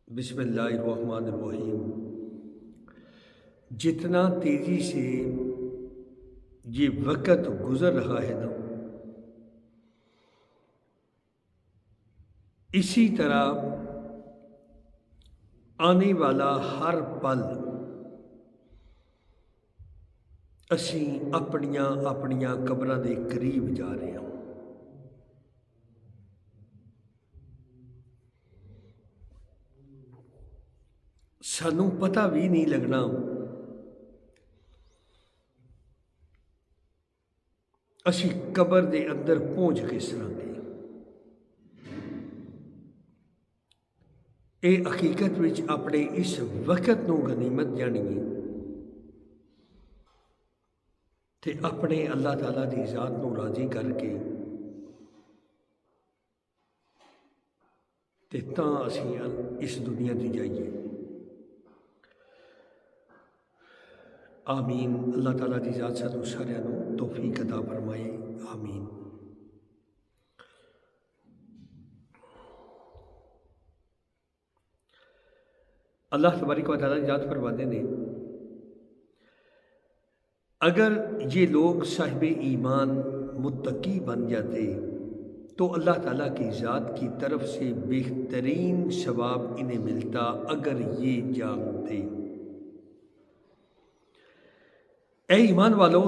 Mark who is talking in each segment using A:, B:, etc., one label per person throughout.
A: بسم اللہ الرحمن الرحیم۔ جتنا تیزی سے یہ وقت گزر رہا ہے نا، اسی طرح آنے والا ہر پل اسی اپنیاں قبراں دے قریب جا رہے ہیں۔ سانوں پتہ بھی نہیں لگنا اسی قبر دے اندر پہنچ کس طرح گے۔ اے حقیقت وچ اپنے اس وقت نو غنیمت جانیے تے اپنے اللہ تعالیٰ دی ذات نو راضی کر کے تے تاں اسی اس دنیا دی جائیے۔ آمین۔ اللہ تعالیٰ دی ذات سانوں سارے نو توفیق عطا فرمائے، آمین۔ اللہ تبارک و تعالیٰ دی ذات فرماتے ہیں، اگر یہ لوگ صاحب ایمان متقی بن جاتے تو اللہ تعالیٰ کی ذات کی طرف سے بہترین ثواب انہیں ملتا اگر یہ جانتے۔ اے ایمان والو،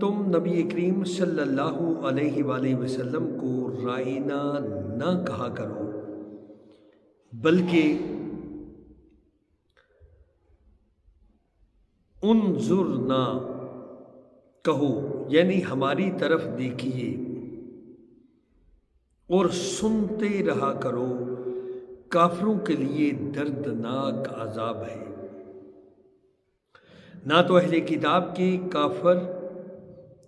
A: تم نبی کریم صلی اللہ علیہ وآلہ وسلم کو رائنا نہ کہا کرو، بلکہ انظرنا کہو، یعنی ہماری طرف دیکھیے، اور سنتے رہا کرو، کافروں کے لیے دردناک عذاب ہے۔ نہ تو اہل کتاب کے کافر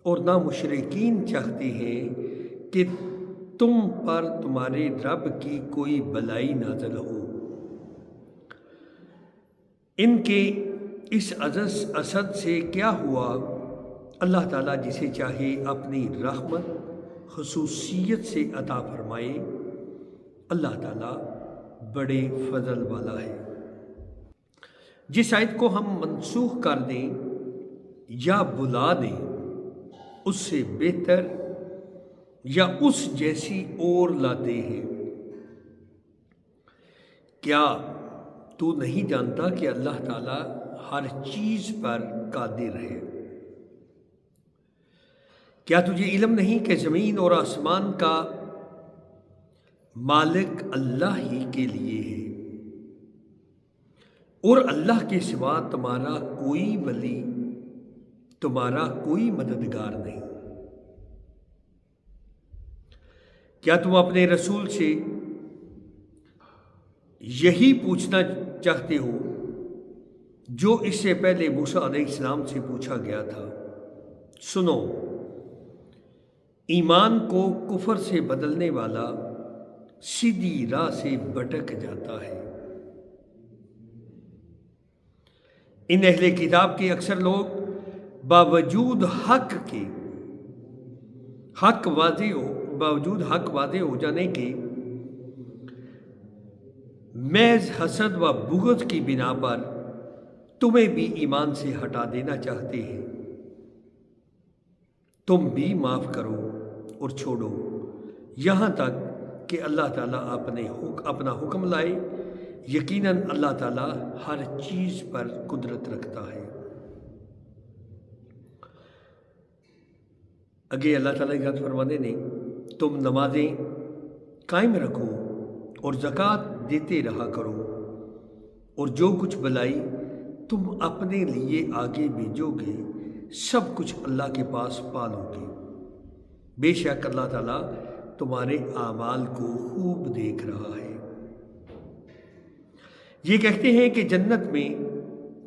A: اور نہ مشرکین چاہتے ہیں کہ تم پر تمہارے رب کی کوئی بلائی نازل ہو۔ ان کے اس اسد سے کیا ہوا؟ اللہ تعالیٰ جسے چاہے اپنی رحمت خصوصیت سے عطا فرمائے۔ اللہ تعالیٰ بڑے فضل والا ہے۔ جس آیت کو ہم منسوخ کر دیں یا بلا دیں، اس سے بہتر یا اس جیسی اور لاتے ہیں۔ کیا تو نہیں جانتا کہ اللہ تعالیٰ ہر چیز پر قادر ہے؟ کیا تجھے علم نہیں کہ زمین اور آسمان کا مالک اللہ ہی کے لیے ہے، اور اللہ کے سوا تمہارا کوئی ولی، تمہارا کوئی مددگار نہیں۔ کیا تم اپنے رسول سے یہی پوچھنا چاہتے ہو جو اس سے پہلے موسیٰ علیہ السلام سے پوچھا گیا تھا؟ سنو، ایمان کو کفر سے بدلنے والا سیدھی راہ سے بھٹک جاتا ہے۔ ان اہل کتاب کے اکثر لوگ باوجود حق واضح ہو جانے کے محض حسد و بغض کی بنا پر تمہیں بھی ایمان سے ہٹا دینا چاہتے ہیں۔ تم بھی معاف کرو اور چھوڑو یہاں تک کہ اللہ تعالیٰ اپنا حکم لائے۔ یقیناً اللہ تعالیٰ ہر چیز پر قدرت رکھتا ہے۔ آگے اللہ تعالیٰ کی ذات فرماتے ہیں، تم نمازیں قائم رکھو اور زکوٰۃ دیتے رہا کرو، اور جو کچھ بلائی تم اپنے لیے آگے بھیجو گے سب کچھ اللہ کے پاس پالو گے۔ بے شک اللہ تعالیٰ تمہارے اعمال کو خوب دیکھ رہا ہے۔ یہ کہتے ہیں کہ جنت میں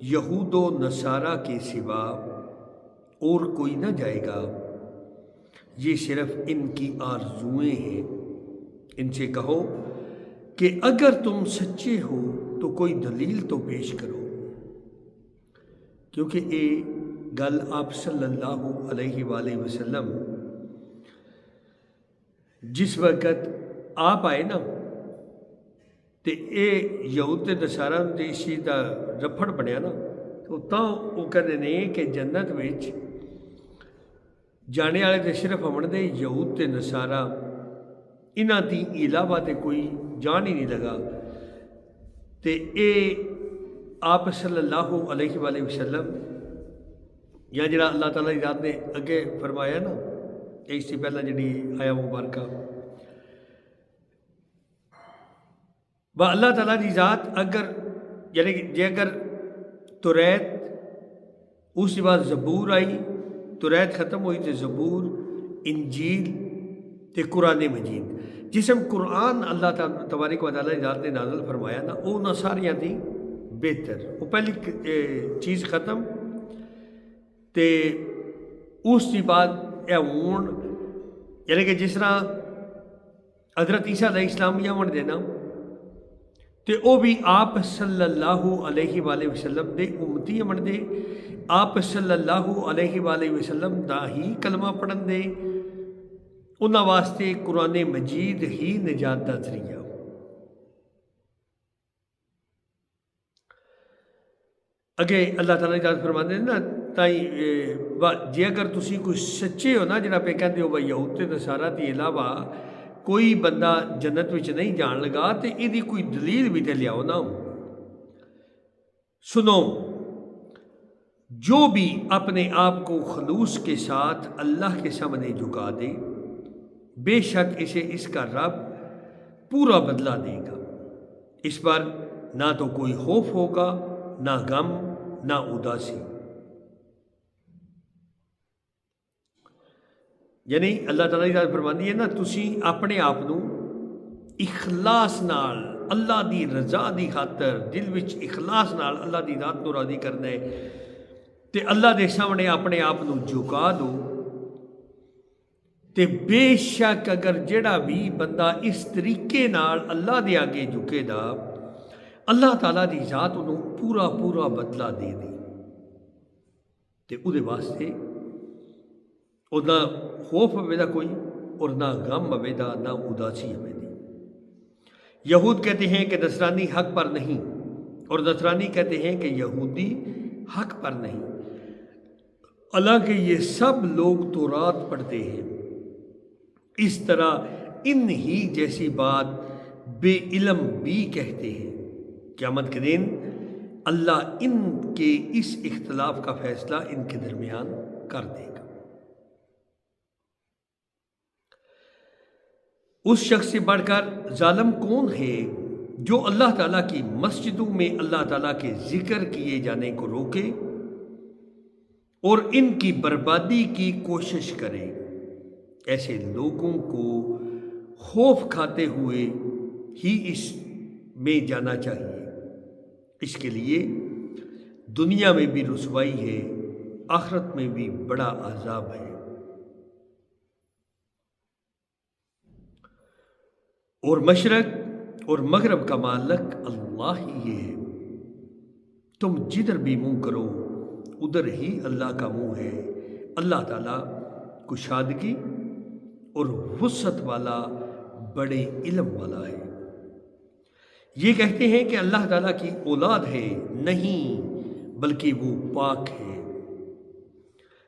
A: یہود و نصارہ کے سوا اور کوئی نہ جائے گا، یہ صرف ان کی آرزوئیں ہیں۔ ان سے کہو کہ اگر تم سچے ہو تو کوئی دلیل تو پیش کرو، کیونکہ یہ گل آپ صلی اللہ علیہ وآلہ وسلم جس وقت آپ آئے نا ਤੇ ਇਹ ਯਹੂਦ ਤੇ ਨਸਾਰਾ ਨੂੰ ਤੇ ਇਸ ਚੀਜ਼ ਦਾ ਰਫੜ ਬਣਿਆ ਨਾ, ਤਾਂ ਉਹ ਕਹਿੰਦੇ ਨੇ ਕਿ ਜੰਨਤ ਵਿੱਚ ਜਾਣੇ ਵਾਲੇ ਤੇ ਸਿਰਫ ਅਮਨ ਦੇ ਯਹੂਦ ਤੇ ਨਸਾਰਾ, ਇਹਨਾਂ ਦੀ ਇਲਾਵਾ ਤੇ ਕੋਈ ਜਾਣ ਹੀ ਨਹੀਂ ਲਗਾ। ਤੇ ਇਹ آپ صلی اللہ علیہ وآلہ وسلم یا جڑا اللہ تعالیٰ کی ذات نے اگے فرمایا نا کہ اس سے پہلا جڑی آیا مبارکہ وہ اللہ تعالیٰ کی ذات اگر یعنی کہ جے اگر توریت اس کے بعد زبور آئی، توریت ختم ہوئی تو زبور، انجیل تے قرآن مجید، جسم قرآن اللہ تبارک و تعالیٰ کی ذات نے نازل فرمایا نا، وہ نہ ساریاں تھی بہتر، وہ پہلی چیز ختم تے اس کی بعد اے ہون یعنی کہ جس طرح حضرت عیسیٰ علیہ السلام یمن دینا تے او بھی آپ صلی اللہ علیہ وآلہ وسلم دے امتی امن دے، آپ صلی اللہ علیہ وآلہ وسلم دا ہی کلمہ پڑھن دے، انہاں واسطے قرآن مجید ہی نجات دا ذریعہ۔ اگے اللہ تعالیٰ نے فرماتے ہیں نا تائیں جے اگر تسی کوئی سچے ہو نا جڑا پہ کہتے ہو بھائی یہود تے نصارا تے علاوہ کوئی بندہ جنت وچ نہیں جان لگا تے ایدی کوئی دلیل بھی تے لیاؤ نا۔ سنو، جو بھی اپنے آپ کو خلوص کے ساتھ اللہ کے سامنے جھکا دے، بے شک اسے اس کا رب پورا بدلہ دے گا، اس پر نہ تو کوئی خوف ہوگا، نہ غم، نہ اداسی۔ یعنی اللہ تعالیٰ کی ذات فرماندی ہے نا، تسی اپنے آپ نو اخلاص نال اللہ دی رضا دی خاطر دل وچ اخلاص نال اللہ دی ذات نو راضی کرنا ہے تے اللہ دے سامنے اپنے آپ نو جھکا دو، تے بے شک اگر جڑا بھی بندہ اس طریقے نال اللہ دے آگے جھکے دا، اللہ تعالیٰ دی ذات انہوں پورا پورا بدلہ دے دی تے او دے واسطے او نہ خوف ہوئے دا کوئی اور نہ غم ہوئے دا، نہ اداسی ہوئے دی۔ یہود کہتے ہیں کہ نصرانی حق پر نہیں، اور نصرانی کہتے ہیں کہ یہودی حق پر نہیں، حالانکہ یہ سب لوگ تورات پڑھتے ہیں۔ اس طرح ان ہی جیسی بات بے علم بھی کہتے ہیں۔ قیامت کے دن اللہ ان کے اس اختلاف کا فیصلہ ان کے درمیان کر دے گا۔ اس شخص سے بڑھ کر ظالم کون ہے جو اللہ تعالیٰ کی مسجدوں میں اللہ تعالیٰ کے ذکر کیے جانے کو روکے اور ان کی بربادی کی کوشش کرے؟ ایسے لوگوں کو خوف کھاتے ہوئے ہی اس میں جانا چاہیے، اس کے لیے دنیا میں بھی رسوائی ہے، آخرت میں بھی بڑا عذاب ہے۔ اور مشرق اور مغرب کا مالک اللہ ہی ہے، تم جدھر بھی منہ کرو ادھر ہی اللہ کا منہ ہے۔ اللہ تعالیٰ کشادگی اور وسعت والا، بڑے علم والا ہے۔ یہ کہتے ہیں کہ اللہ تعالیٰ کی اولاد ہے، نہیں بلکہ وہ پاک ہے۔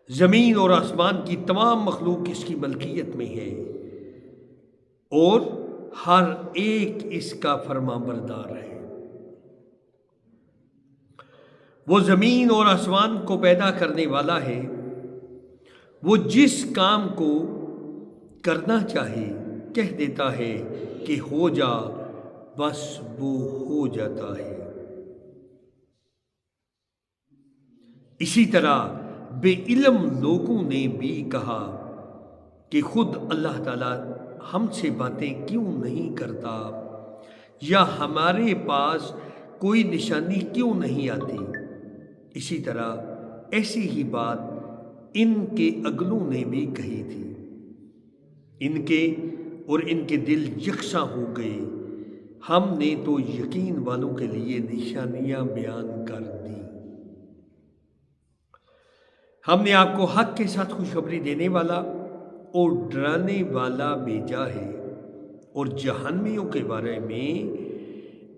A: زمین اور آسمان کی تمام مخلوق اس کی ملکیت میں ہے اور ہر ایک اس کا فرما بردار ہے۔ وہ زمین اور آسمان کو پیدا کرنے والا ہے، وہ جس کام کو کرنا چاہے کہہ دیتا ہے کہ ہو جا، بس وہ ہو جاتا ہے۔ اسی طرح بے علم لوگوں نے بھی کہا کہ خود اللہ تعالیٰ ہم سے باتیں کیوں نہیں کرتا، یا ہمارے پاس کوئی نشانی کیوں نہیں آتی۔ اسی طرح ایسی ہی بات ان کے اگلوں نے بھی کہی تھی، ان کے اور ان کے دل یکساں ہو گئے، ہم نے تو یقین والوں کے لیے نشانیاں بیان کر دی۔ ہم نے آپ کو حق کے ساتھ خوشخبری دینے والا اور ڈرانے والا بھیجا ہے، اور جہنمیوں کے بارے میں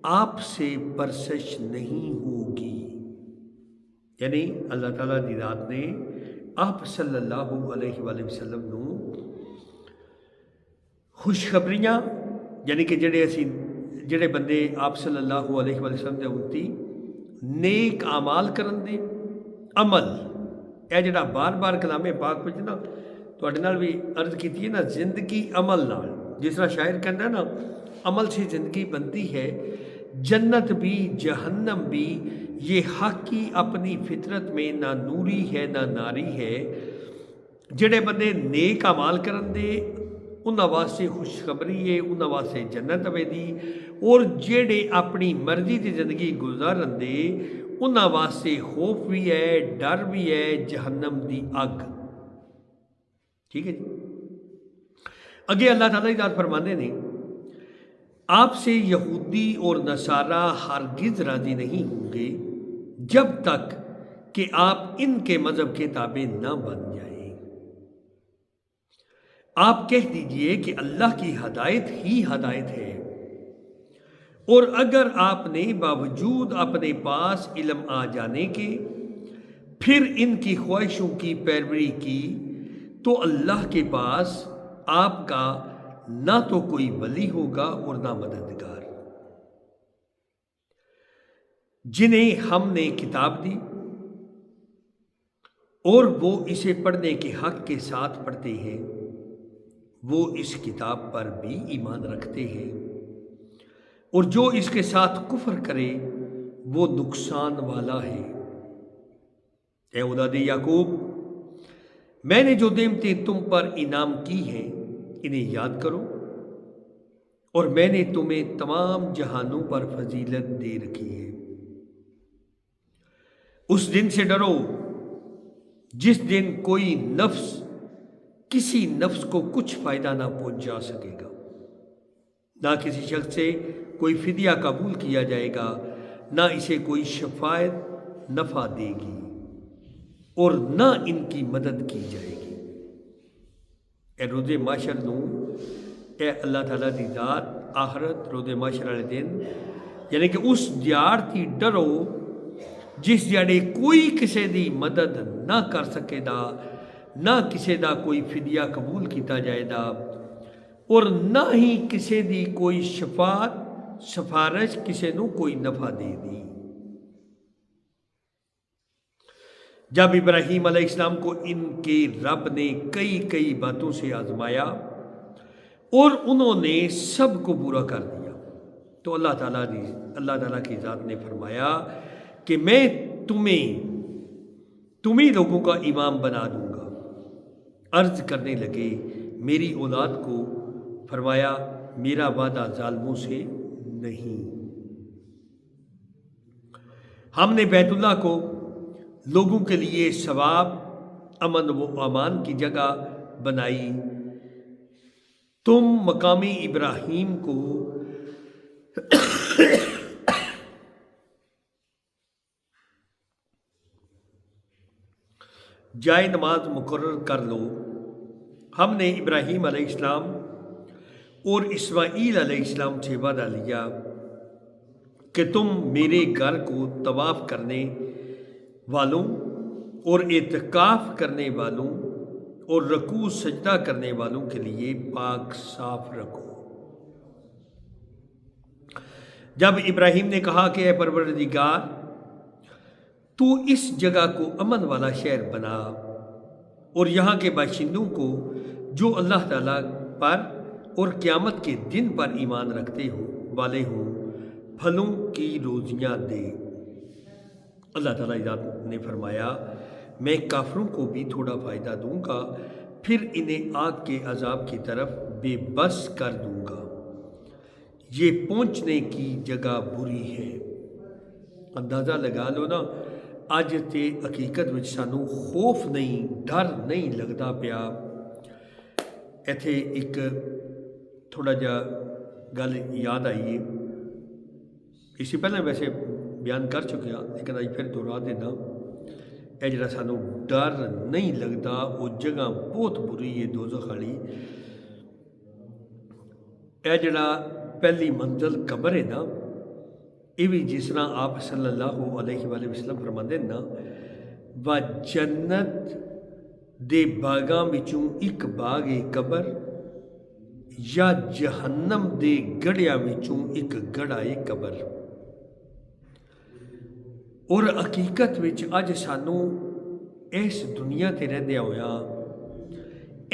A: آپ سے پرسش نہیں ہوگی. یعنی اللہ تعالیٰ دی ذات نے آپ صلی اللہ علیہ وآلہ وسلم نو خوشخبریاں، یعنی کہ جڑے بندے آپ صلی اللہ علیہ وآلہ وسلم دے امتی نیک اعمال کرن دے عمل، اے جڑا بار بار کلام پاک وچ نا تواڈے نال بھی عرض کیتی ہے نا، زندگی عمل نال، جس طرح شاعر کہندا ہے نا عمل سے زندگی بنتی ہے، جنت بھی جہنم بھی یہ حق کی اپنی فطرت میں نہ نوری ہے نہ ناری ہے. جڑے بندے نیک اعمال کرن دے انہاں واسطے خوشخبری ہے، انہاں واسطے جنت ہوے دی، اور جڑے اپنی مرضی دی زندگی گزارن دے انہاں واسطے خوف بھی ہے، ڈر بھی ہے، جہنم دی اگ. ٹھیک ہے جی. اگے اللہ تعالیٰ کی ذات فرماندے نے آپ سے یہودی اور نصارہ ہرگز راضی نہیں ہوں گے جب تک کہ آپ ان کے مذہب کے تابع نہ بن جائیں. آپ کہہ دیجئے کہ اللہ کی ہدایت ہی ہدایت ہے، اور اگر آپ نے باوجود اپنے پاس علم آ جانے کے پھر ان کی خواہشوں کی پیروی کی تو اللہ کے پاس آپ کا نہ تو کوئی ولی ہوگا اور نہ مددگار. جنہیں ہم نے کتاب دی اور وہ اسے پڑھنے کے حق کے ساتھ پڑھتے ہیں، وہ اس کتاب پر بھی ایمان رکھتے ہیں، اور جو اس کے ساتھ کفر کرے وہ نقصان والا ہے. اے اولاد یعقوب، میں نے جو نعمتیں تم پر انعام کی ہیں انہیں یاد کرو، اور میں نے تمہیں تمام جہانوں پر فضیلت دے رکھی ہے. اس دن سے ڈرو جس دن کوئی نفس کسی نفس کو کچھ فائدہ نہ پہنچا سکے گا، نہ کسی شخص سے کوئی فدیہ قبول کیا جائے گا، نہ اسے کوئی شفاعت نفع دے گی، اور نہ ان کی مدد کی جائے گی. اے روز محشر نو، اے اللہ تعالیٰ دی ذات آخرت روز محشر والے دن، یعنی کہ اس دیار تھی ڈرو جس دیاڑے کوئی کسی دی مدد نہ کر سکے دا، نہ کسی دا کوئی فدیہ قبول کیتا جائے دا، اور نہ ہی کسی دی کوئی شفاعت سفارش کسی نو کوئی نفع دے دی. جب ابراہیم علیہ السلام کو ان کے رب نے کئی باتوں سے آزمایا اور انہوں نے سب کو پورا کر دیا تو اللہ تعالیٰ کی ذات نے فرمایا کہ میں تمہیں لوگوں کا امام بنا دوں گا. عرض کرنے لگے میری اولاد کو، فرمایا میرا وعدہ ظالموں سے نہیں. ہم نے بیت اللہ کو لوگوں کے لیے ثواب، امن و امان کی جگہ بنائی. تم مقامی ابراہیم کو جائے نماز مقرر کر لو. ہم نے ابراہیم علیہ السلام اور اسماعیل علیہ السلام سے وعدہ لیا کہ تم میرے گھر کو طواف کرنے والوں اور اعتکاف کرنے والوں اور رکوع سجدہ کرنے والوں کے لیے پاک صاف رکھو. جب ابراہیم نے کہا کہ اے پروردگار، تو اس جگہ کو امن والا شہر بنا اور یہاں کے باشندوں کو جو اللہ تعالیٰ پر اور قیامت کے دن پر ایمان رکھتے والے ہوں پھلوں کی روزیاں دے. اللہ تعالیٰ ذات نے فرمایا میں کافروں کو بھی تھوڑا فائدہ دوں گا، پھر انہیں آگ کے عذاب کی طرف بے بس کر دوں گا. یہ پہنچنے کی جگہ بری ہے. اندازہ لگا لو نا، اج تے حقیقت وچ سانوں خوف نہیں، ڈر نہیں لگتا پیا. ایتھے ایک تھوڑا جا گل یاد آئی ہے، اس سے پہلے ویسے بیان کر چکے ہاں لیکن اج پھر دوہرا دینا. اے جڑا سانوں ڈر نہیں لگتا وہ جگہ بہت بری ہے دوزخ والی. اے جڑا پہلی منزل قبر ہے نا، یہ بھی جس طرح آپ صلی اللہ علیہ وآلہ وسلم فرماتے ہیں نا، و جنت دے باغاں وچوں ایک باغ ہے قبر، یا جہنم دے گڑھیاں وچوں ایک گڑھا ہے قبر۔ اور حقیقت وچ اج سانوں اس دنیا تے رہندیاں ہویا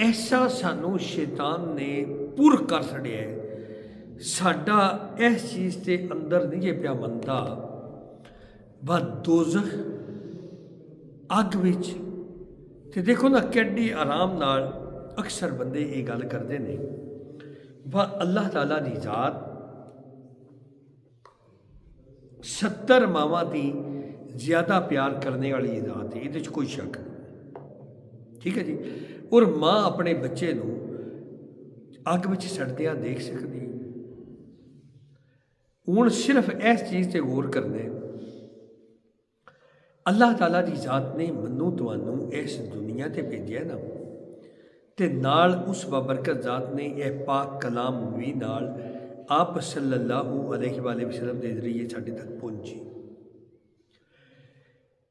A: ایسا سانوں شیطان نے پر کر چھڑیا ہے، ساڈا اس چیز تے اندر نہیں ہے پیا منتا، و دوزخ اگ وچ تے دیکھو نا کیڈی آرام نال اکثر بندے یہ گل کرتے ہیں، و اللہ تعالیٰ دی ذات 70 ماواں دی زیادہ پیار کرنے والی ذات ہے، یہ کوئی شک نہیں، ٹھیک ہے جی۔ اور ماں اپنے بچے نو اگ وچ سڑدیاں دیکھ سکتی، ہوں صرف اس چیز تے غور کرنے، اللہ تعالیٰ دی ذات نے منو تانوں اس دنیا تے بھیجیا نا، تے نال اس بابرکت ذات نے اے پاک کلام بھی نال آپ صلی اللہ علیہ وآلہ وسلم دے ذریعے ساڈے تک پہنچی۔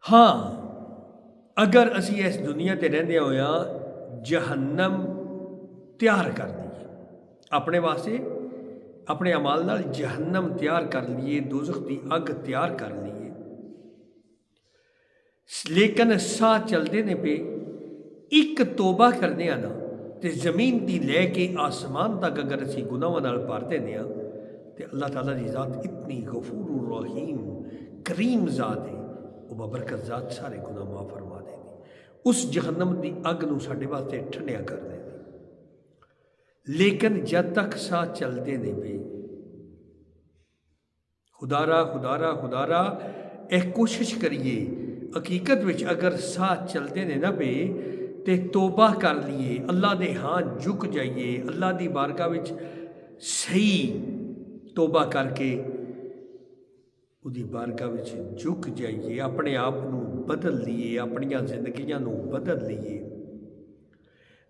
A: ہاں اگر اسی اس دنیا تے رہندے ہویا جہنم تیار کر لیے اپنے واسطے، اپنے اعمال نال جہنم تیار کر لیے، دوزخ دی اگ تیار کر لیے، لیکن ساہ چلتے نے پہ ایک توبہ کرنے نا تے زمین دی لے کے آسمان تک اگر اسی گناہاں نال بھر دینے ہاں تے اللہ تعالیٰ دی ذات اتنی غفور الرحیم کریم ذات ہے، وہ بابرکت ذات سارے گناہ معاف فرما دے دی، اس جہنم دی اگ نو ساڈے واسطے ٹھنڈیا کر دے دی۔ لیکن جد تک ساہ چلتے نے پہ خدارا اے کوشش کریے، حقیقت وچ اگر ساہ چلتے نے نہ پہ تے توبہ کر لیے، اللہ دے ہاں جھک جائیے، اللہ دی بارگاہ وچ صحیح توبہ کر کے دی بارگاہ وچ جھک جائیے، اپنے آپ نو بدل لیے، اپنیاں زندگیاں نو بدل لیے۔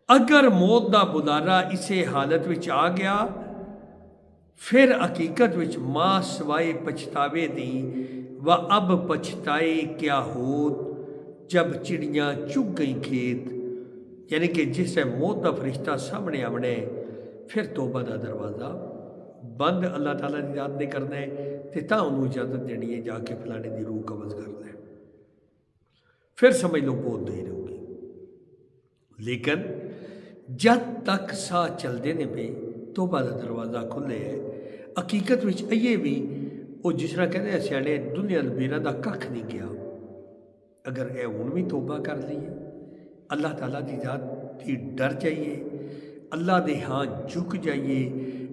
A: اگر موت دا بلارا اسے حالت وچ آ گیا، پھر حقیقت وچ ماں سوائے پچھتاوے دی و اب پچھتائے کیا ہوت جب چڑیاں چگ گئیں کھیت، یعنی کہ جس سے موت دا فرشتہ سامنے آمنے پھر توبہ دا دروازہ بند اللہ تعالیٰ دی ذات نے کرنا ہے، تے تاں انہوں اجازت دینی ہے جا کے فلانے دی روح قبض کر لے، پھر سمجھ لو بہت دیر ہوگی۔ لیکن جد تک ساہ چلتے نے پہ توبہ دا دروازہ کھلے ہے، حقیقت وچ ایے بھی وہ جس طرح کہتے ہیں سیانے دنیا بیرا دا ککھ نہیں گیا، اگر اے ہن بھی توبہ کر لیے، اللہ تعالیٰ دی ذات دی ڈر جائیے، اللہ دے ہاں جھک جائیے،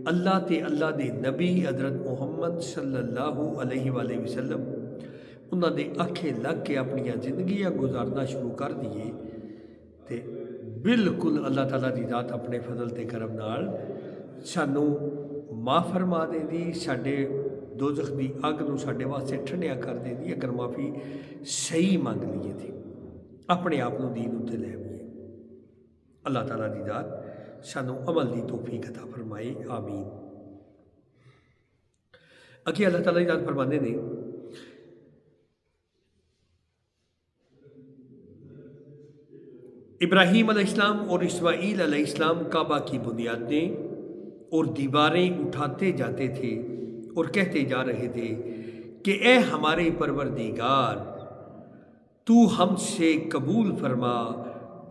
A: اللہ تے اللہ دے نبی حضرت محمد صلی اللہ علیہ وآلہ وسلم انہاں دے آکھے لگ کے اپنی زندگیاں گزارنا شروع کر دیے، تے بالکل اللہ تعالیٰ دی ذات اپنے فضل تے کرم نال سانوں معاف فرما دے دی، ساڈے دوزخ دی اگ نو ساڈے واسطے ٹھنڈیا کر دے دی، اگر معافی صحیح مانگ لیے تھے، اپنے آپ نو دین اتے لے آئیے۔ اللہ تعالیٰ دی ذات سانوں عمل دی توفیق عطا فرمائے، آمین۔ اگے اللہ تعالیٰ دی ذات فرماندے نے ابراہیم علیہ السلام اور اسماعیل علیہ السلام کعبہ کی بنیادیں اور دیواریں اٹھاتے جاتے تھے اور کہتے جا رہے تھے کہ اے ہمارے پروردگار، تو ہم سے قبول فرما،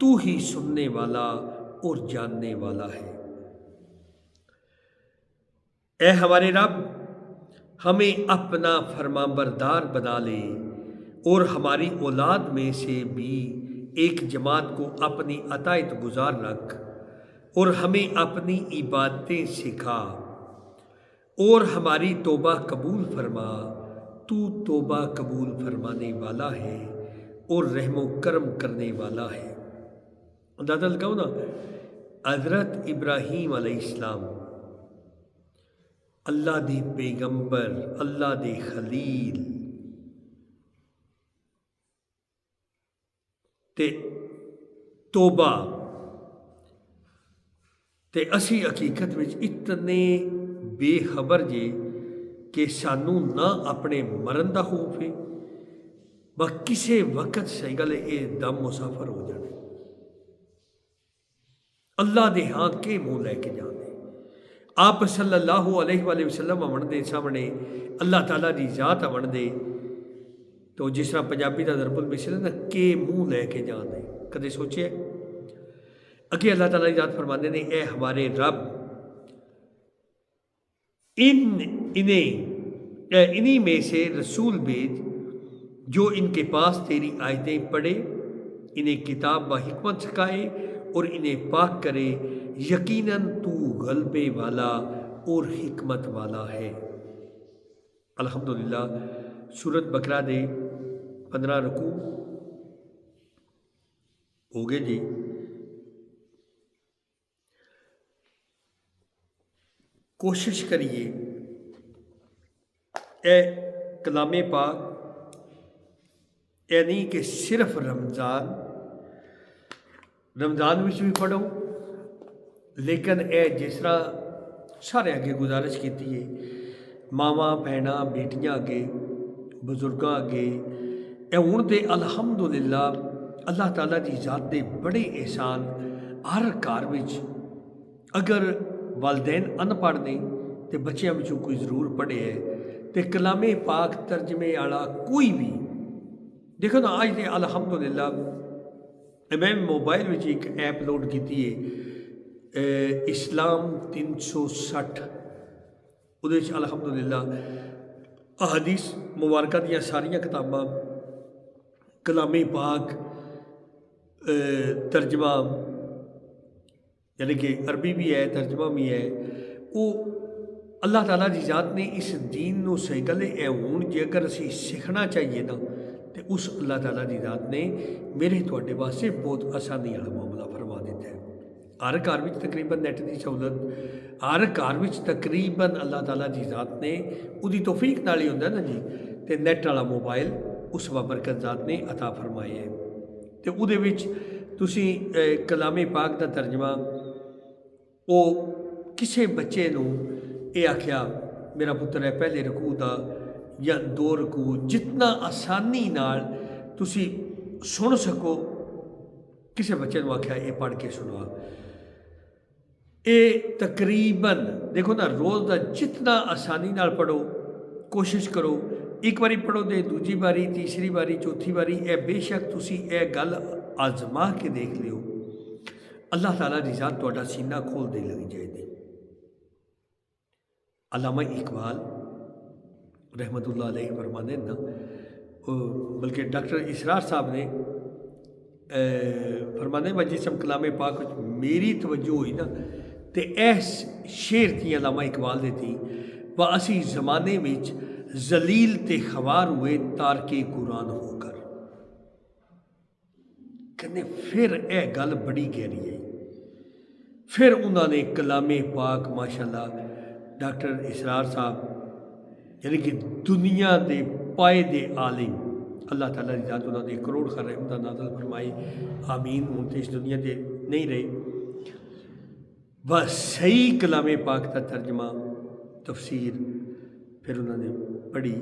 A: تو ہی سننے والا اور جاننے والا ہے۔ اے ہمارے رب، ہمیں اپنا فرما بردار بنا لے اور ہماری اولاد میں سے بھی ایک جماعت کو اپنی اطاعت گزار رکھ، اور ہمیں اپنی عبادتیں سکھا، اور ہماری توبہ قبول فرما، تو توبہ قبول فرمانے والا ہے اور رحم و کرم کرنے والا ہے۔ اندازہ لگاؤ نا، حضرت ابراہیم علیہ السلام اللہ دے پیغمبر، اللہ دے خلیل تے توبہ تے اسی حقیقت وچ اتنے بے خبر جے کہ سانوں نہ اپنے مرن دا خوف ہے ب کسے وقت صحیح گل ہے یہ دم مسافر ہو جانے اللہ دے ہاں کے منہ لے کے جانے آپ صلی اللہ علیہ وآلہ وسلم آن دے سامنے اللہ تعالیٰ دی ذات آن دے تو جس طرح پنجابی دا ضرب المثل ہے نا کہ منہ لے کے جانے کدے سوچے اگے اللہ تعالیٰ دی ذات فرماندے نے اے ہمارے رب انہی میں سے رسول بھیج جو ان کے پاس تیری آیتیں پڑھے انہیں کتاب و حکمت سکھائے اور انہیں پاک کرے یقیناً تو غلبے والا اور حکمت والا ہے۔ الحمدللہ سورت بقرہ دے 15 رکوع ہو گئے جی۔ کوشش کریے اے کلام پاک یعنی کہ صرف رمضان بھی پڑھو لیکن اے جس طرح سارے اگے گزارش کی ہے ماواں بہناں بیٹیاں اگے بزرگاں اگے اے ہوں تو الحمدللہ اللہ تعالیٰ دی ذات دے بڑے احسان ہر گھر وچ اگر والدین ان پڑھ نے تو بچیاں وچوں کوئی ضرور پڑھے ہے تو کلام پاک ترجمے والا کوئی بھی دیکھو نا آج تو الحمدللہ میں موبائل وچ ایک ایپ لوڈ کی ہے اسلام 360 وہ الحمدللہ احادیث مبارکہ دیا ساریاں کتاباں کلام پاک ترجمہ یعنی کہ عربی بھی ہے ترجمہ بھی ہے وہ اللہ تعالیٰ دی ذات نے اس دین نو صحیح گل اے ہون جے اگر اسی سیکھنا چاہیے نا تو اس اللہ تعالیٰ دی ذات نے میرے تواڈے واسطے بہت آسانی والا معاملہ فرما دیتا ہے۔ ہر گھر وچ تقریباً نیٹ دی سہولت ہر گھر وچ تقریباً اللہ تعالیٰ دی ذات نے وہی توفیق نال ہی ہوندا نا جی تے نیٹ والا موبائل اس بابرکت ذات نے عطا فرمائے ہے تے اودے وچ تسی کلام پاک دا ترجمہ وہ کسے بچے نو اے آکھیا میرا پتر ہے پہلے رکوع دا یا 2 رکوع جتنا آسانی نال تسی سن سکو کسے بچے نو آکھیا اے پڑھ کے سنوا اے تقریباً دیکھو نا روز دا جتنا آسانی نال پڑھو کوشش کرو ایک باری پڑھو دے دوجی باری تیسری باری چوتھی باری اے بے شک تسی اے گل آزما کے دیکھ لیو اللہ تعالیٰ دی ذات تہاڈا سینہ کھول دے لگ جائے دی۔ علامہ اقبال رحمۃ اللہ علیہ فرمانے نا بلکہ ڈاکٹر اسرار صاحب نے فرمانے با جس کلام پاک میری توجہ ہوئی نا تے ایس شعر تھی علامہ اقبال دے تھی و اسی زمانے وچ ذلیل تے خوار ہوئے تارکے قرآن ہو کر کہنے پھر اے گل بڑی گہری ہے پھر انہوں نے کلام پاک ماشاءاللہ ڈاکٹر اسرار صاحب یعنی کہ دنیا دے پائے دے عالم اللہ تعالیٰ دی ذات انہوں نے کروڑ خر رحمتہ نازل فرمائی آمین ہوں تو اس دنیا دے نہیں رہے بس صحیح کلام پاک کا ترجمہ تفسیر پھر انہوں نے پڑھی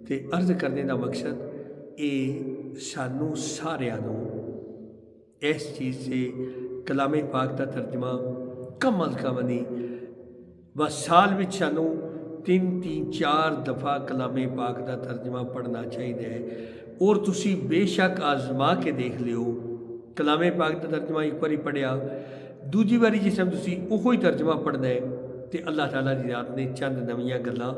A: تے عرض کرنے دا مقصد اے سانوں ساریاں اس چیز سے کلام پاک کا ترجمہ کم از کم نہیں بس سال وچ سانوں 3-4 دفعہ کلام پاک کا ترجمہ پڑھنا چاہیے اور تسی بے شک آزما کے دیکھ لیو کلام پاک کا ترجمہ ایک باری پڑھیا دوجی باری جس ٹائم تسی وہی ترجمہ پڑھنا ہے تو اللہ تعالیٰ دی ذات نے چند نویاں گلاں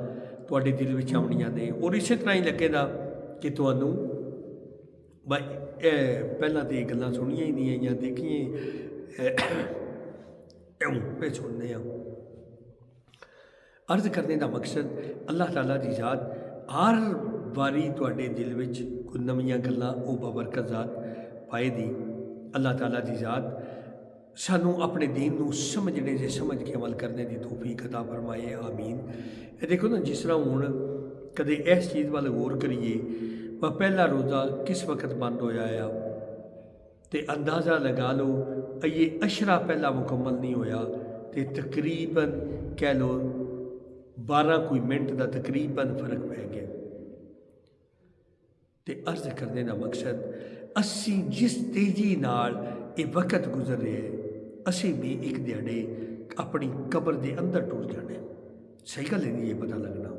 A: تواڈے دل وچ آونیاں نے اور اسی طرح ہی لگے دا کہ تانوں پہلاں تو یہ گلاں سنیاں ہی نہیں آئیاں دیکھیے پہ سننے ہیں عرض کرنے دا مقصد اللہ تعالیٰ دی ذات ہر باری تواڈے دل وچ کوئی نویاں گلاں او بابرکت ذات پائے دی اللہ تعالیٰ دی ذات سانوں اپنے دین نو سمجھنے سے سمجھ کے عمل کرنے دی توفیق عطا فرمائے آمین۔ دیکھو نا جس طرح ہوں کدے اس چیز وال غور کریے وہ پہلا روزہ کس وقت بند ہویا ہے تے اندازہ لگا لو یہ اشرا پہلا مکمل نہیں ہویا تے تقریباً کہہ لو 12 کوئی منٹ کا تقریباً فرق پی گیا۔ تے عرض کرنے کا مقصد اسی جس تیزی نال یہ وقت گزر رہا ہے اسی بھی ایک دیہڑے اپنی قبر دے اندر ٹر جانے۔ صحیح گل ہے یہ پتہ لگنا۔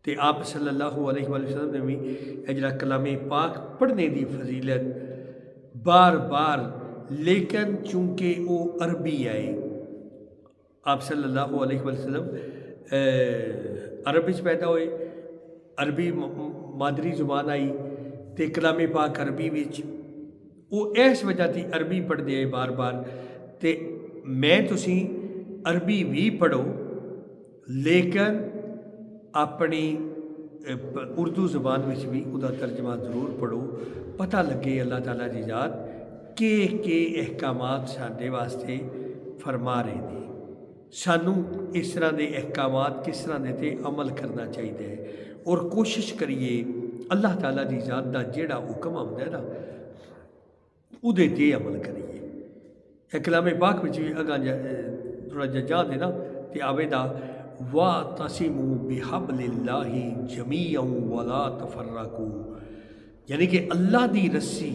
A: تے آپ صلی اللہ علیہ وآلہ وسلم نے بھی اجرا کلام پاک پڑھنے دی فضیلت بار بار، لیکن چونکہ وہ عربی آئے، آپ صلی اللہ علیہ وآلہ وسلم عرب پیدا ہوئے، عربی مادری زبان آئی تے کلام پاک عربی وچ، وہ اس وجہ تھی عربی پڑھتے آئے بار بار۔ تے میں تسی عربی بھی پڑھو لیکن اپنی اردو زبان وچ بھی وہ ترجمہ ضرور پڑھو، پتہ لگے اللہ تعالیٰ کی ذات کہ احکامات سارے واسطے فرما رہے ہیں، سانوں اس طرح دے احکامات کس طرح دے تے عمل کرنا چاہیے، اور کوشش کریے اللہ تعالیٰ کی ذات دا جیڑا حکم آتا ہے نا وہ تے عمل کریے۔ کلام پاک وچ بھی اگاں تھوڑا جا دے نا تے آوے دا وَاعْتَصِمُوا بِحَبْلِ اللَّهِ جَمِيعًا وَلَا تَفَرَّقُوا، یعنی کہ اللہ دی رسی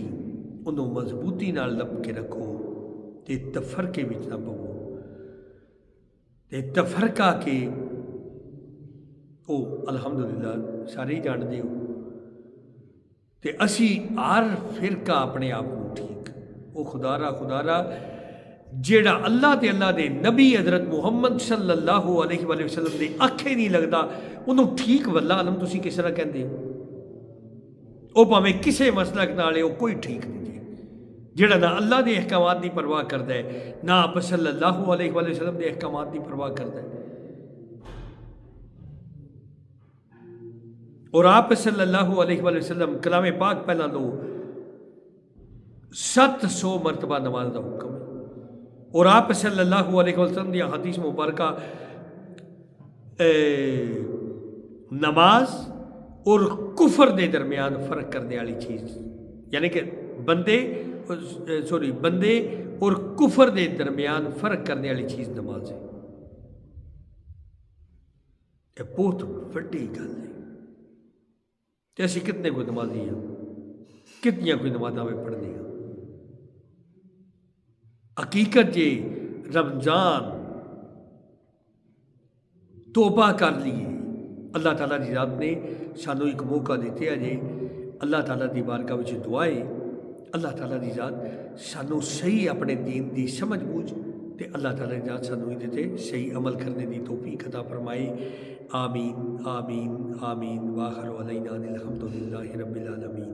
A: انہوں مضبوطی نال لپ کے رکھو تے تفرقے وچ نہ پو، تے تفرقہ کے او الحمدللہ سارے ہی جان دے ہو، تے اسی ہر فرقہ اپنے آپ کو ٹھیک، او خدا را جیڑا اللہ دے نبی حضرت محمد صلی اللہ علیہ وآلہ وسلم دے آکھے نہیں لگتا انہوں ٹھیک واللہ علم تسی کس طرح کہندے ہو، او پاویں کسے مسلک نالے او کوئی ٹھیک نہیں جی، جیڑا نہ اللہ دے احکامات دی پرواہ کردا ہے نہ آپ صلی اللہ علیہ وآلہ وسلم دے احکامات دی پرواہ کردا ہے۔ اور آپ صلی اللہ علیہ وآلہ وسلم کلام پاک پہلا لو 700 مرتبہ نماز دا حکم ہے، اور آپ صلی اللہ علیہ وسلم دی حدیث مبارکہ نماز اور کفر دے درمیان فرق کرنے والی چیز، یعنی کہ بندے اور کفر دے درمیان فرق کرنے والی چیز نماز ہے۔ یہ بہت بڑی گل ہے، تے اسی کتنے کوئی نمازی ہیں، کتنی کوئی نمازاں میں پڑھنے ہیں۔ حقیقت جے رمضان توبہ کر لیے، اللہ تعالیٰ کی ذات نے سانو ایک موقع دیتے ہیں جے اللہ تعالیٰ کی بارگاہ وچ دعائے، اللہ تعالیٰ کی ذات سانو صحیح اپنے دین دی سمجھ بوجھ تے اللہ تعالیٰ کی ذات سانو ہی دیتے صحیح عمل کرنے دی توفیق عطا فرمائے۔ آمین آمین آمین، وآخر علینا الحمدللہ رب العالمین۔